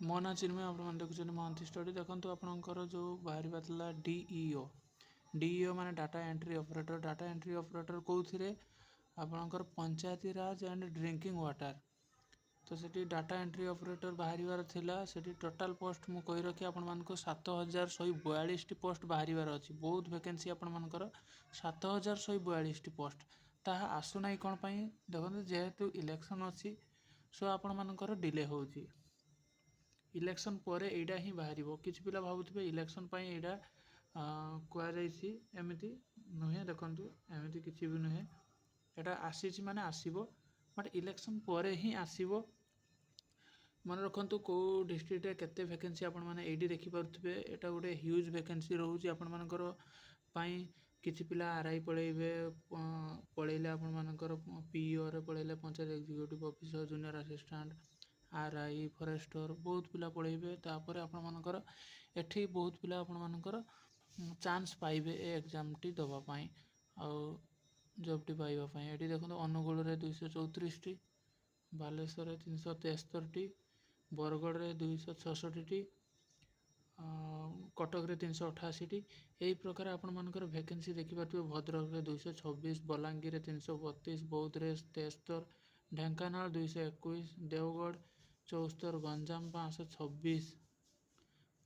मो ना चिन्मय आप देखुं महांती स्टडी देखो आपंकर जो बाहर डीईओ माने डाटा एंट्री ऑपरेटर कौन आपणकर पंचायती राज एंड ड्रिंकिंग वाटर तो सेठी डाटा एंट्री ऑपरेटर बाहर थिला सेठी टोटाल पोस्ट मु कहि रखी आपण मानको 7142 टी पोस्ट बाहर अच्छी बहुत वैकेंसी आपण मानकर 7142 टी पोस्ट ताहा आसु नाही कोन पई देखो जेहेतु इलेक्शन अच्छी सो आपण मानकर डिले होउची इलेक्शन पर एटा ही बाहर किसी पिला भावुथे इलेक्शन पर एटा कहुई एमती नुहे देखु एमती किसी भी नुहे एटा आसी माने आसीबो बट इलेक्शन पर ही आसीबो मन रखु कौ डिस्ट्रिक्ट रे केते वैकेंसी आपण माने एडी देखि पारुथबे एटा गोटे ह्यूज वैकेंसी रहउची आपण मानकर पई किछि पिला आरआई पळेबे पळेले आपण मानकर पीओ रे पळेले panchayat executive officer junior assistant RI forester बहुत पिला पळेबे तापर आपण मानकर एठी बहुत पिला आपण मानकर चांस पाइबे ए एग्जाम टी दबा पई आ जॉब टी पाइबा पई एठी देखो अनुगुल रे 234 टी बालेश्वर रे 373 टी बरगढ़ रे 266 टी कटक रे 388 टी यही प्रकार आपण मानकर वैकेंसी देखि पाथबे भद्रक रे 226 बलांगीर रे 332 बौद्ध रे 73 ढेंकानाल 221 देवगढ़ 74 गंजाम 526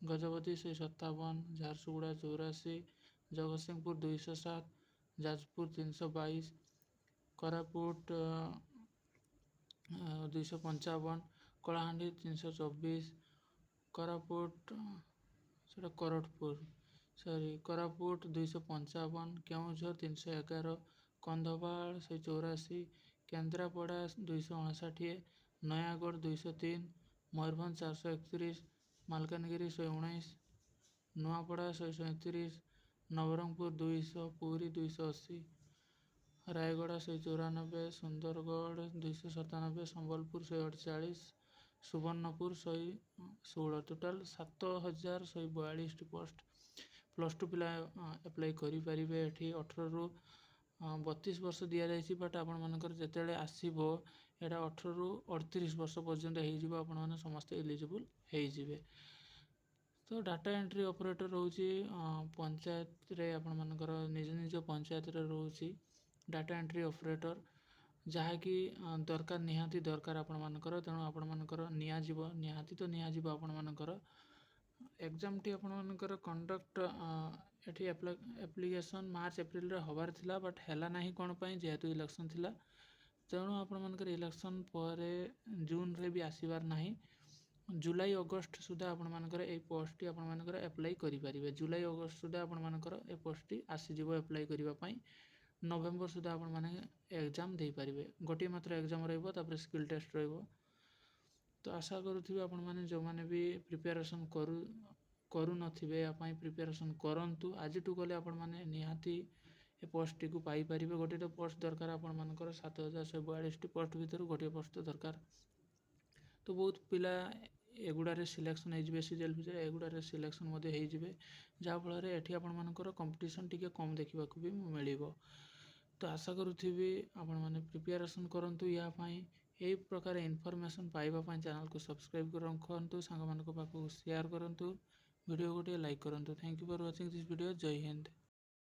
गजपति 157 झारसुगुड़ा 84 जगतसिंहपुर 207 जाजपुर 322 कोरापुट 255 कलाहांडी 324 कोरापुट सेटा कोरटपुर sorry Koraput 255 Keonjhar 311 Kandhamal 184 Kendrapara 259 Nayagarh 203 Mayurbhanj 431 Malkangiri 119 Nuapada 137 Nabarangpur 200 Puri 280 Rayagada 194 Sundargarh 297 Sambalpur 148 Subarnapur 116 total 7142 post plus two पिला अप्लाई करि परिबे एठी 18 रु 32 वर्ष दिया जायछि बट आपण मानकर जेतेले आसीबो एटा 18 रु 38 वर्ष पर्यंत हेइ जिवो आपण माने समस्त एलिजिबल हेइ जिवे तो डाटा एंट्री ऑपरेटर रहउछि पंचायत रे आपण मानकर निज निज पंचायत रे रहउछि डाटा एंट्री ऑपरेटर जहाँकि दरकार निहाती दरकार आपण मानकर तेणु आपण मानकर निहाती तो निया जीव आपण मानकर एग्जाम टी आपण मानकर कंडक्ट एठी एप्लिकेशन मार्च एप्रिल रे हबार थिला बट हैला नाही कोन पई जेहेतु इलेक्शन थिला तेणु आपण मानकर इलेक्शन पर जून रे भी आसीबार नाही जुलाई अगस्त सुधा आपण मानकर ए पोस्ट टी आपण मानकर अप्लाई करि परिबे जुलाई अगस्त सुधा आपण मानकर ए पोस्ट टी आसी जिवो अप्लाई करिवा पई नवेम्बर सुधा आपण माने एग्जाम दे पारिबे गोटे मात्र एग्जाम रहइबो तापर स्किल टेस्ट रहइबो तो आशा करूथिबे आपण माने जो माने भी प्रिपरेशन करू नथिबे या पई प्रिपरेशन करंतु आज टू गले आपण माने निहाती ए पोस्ट टी को पाई परिबे गोटे तो पोस्ट दरकार आपण मानकर 7142 टी पोस्ट भीतर गोटे पोस्ट दरकार तो बहुत पिला एगुड़ारे सिलेक्शन हो सीरियल भितर एगुड़ारे सिलेक्शन हो जहाँ फल एठी आपण मानकर कंपटीशन टिके कम देखा भी मिल तो आशा करूथी आपण माने प्रिपेरेसन करंतु या पाई यही प्रकार इनफॉरमेशन पाइबा चैनल को सब्सक्राइब कर रखु सांग मान पाखक शेयर करंतु वीडियो को लाइक करंतु thank you for watching this video जय हिंद।